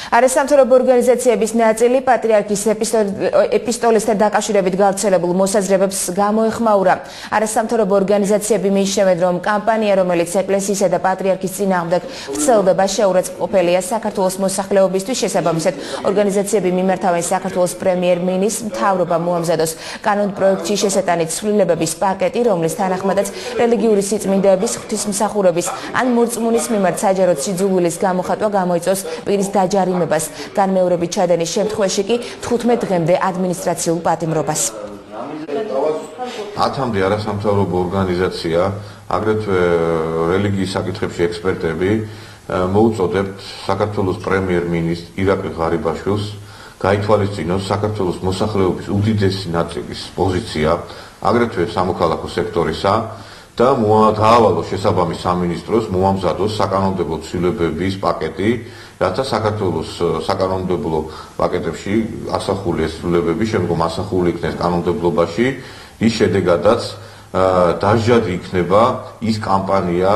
არასამთავრობო ორგანიზაციების ნაწილი პატრიარქის ეპისტოლესთან დაკავშირებით გავრცელებულ მოსაზრებებს გამოეხმაურა. არასამთავრობო ორგანიზაციები მიიჩნევენ, რომ კამპანია, რომელიც ეკლესიისა და პატრიარქის წინააღმდეგ ვრცელდება, შეურაცხმყოფელია საქართველოს მოსახლეობისთვის. შესაბამისად, ორგანიზაციები მიმართავენ საქართველოს პრემიერ-მინისტრს მთავრობამ მოამზადოს კანონპროექტში შესატანი ცვლილებების პაკეტი, რომლის თანახმადაც რელიგიური სიწმინდეების, ღვთისმსახურების ან მორწმუნის მიმართ საჯარო სიძულვილის გამოხატვა გამოიწვევს პირის დაჯარიმებას. განმეორებით ჩადენის შემთხვევაში კი 15 დღემდე ადმინისტრაციულ პატიმრობას. ათამდე არასამთავრობო ორგანიზაცია, აგრეთვე რელიგიის საკითხებში ექსპერტები მოუწოდებთ საქართველოს პრემიერ-მინისტრ ირაკლი ღარიბაშვილს გაითვალისწინოს საქართველოს მოსახლეობის უდიდესი ნაწილის პოზიცია, აგრეთვე სამოქალაქო სექტორისა და დაავალოს შესაბამის სამინისტროს მოამზადოს საკანონმდებლო ცვლილებების პაკეტი, რათა საქართველოს საკანონმდებლო პაკეტებში ასახული ეს ცვლილებები შემდგომ ასახული იქნეს კანონმდებლობაში, ის შედეგადაც დაჟადი იქნება ის კამპანია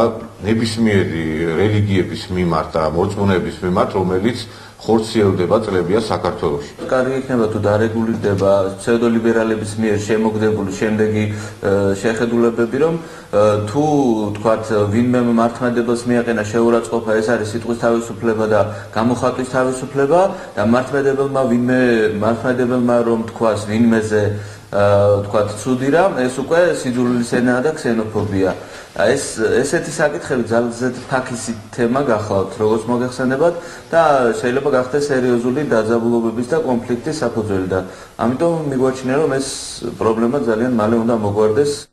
ნებისმიერი რელიგიების მიმართ და მორწმუნეების მიმართ, რომელიც ხორციელდება წლებია საქართველოში. კარგი იქნება თუ დარეგულირდება ფსევდოლიბერალების მიერ შემოგდებული შემდეგი შეხედულებები, რომ თუ თქვათ ვინმე მართლმადიდებლს მიაყენა შეურაცხყოფა, ეს არის სიტყვის თავისუფლება და გამოხატვის თავისუფლება და მართლმადიდებელმა რომ თქვას ვინმეზე თქვათ ცუდი რამ, ეს უკვე სიძულვილის ენაა და ქსენოფობია. ესეთი საკითხები ძალზედ ფაქისი თემა გახლავთ, როგორც მოგეხსენებათ და შეიძლება გახდეს სერიოზული დაძაბულობების და კონფლიქტის საფუძველი და ამიტომ მიგვაჩნია, რომ ეს პრობლემა ძალიან მალე უნდა მოგვარდეს.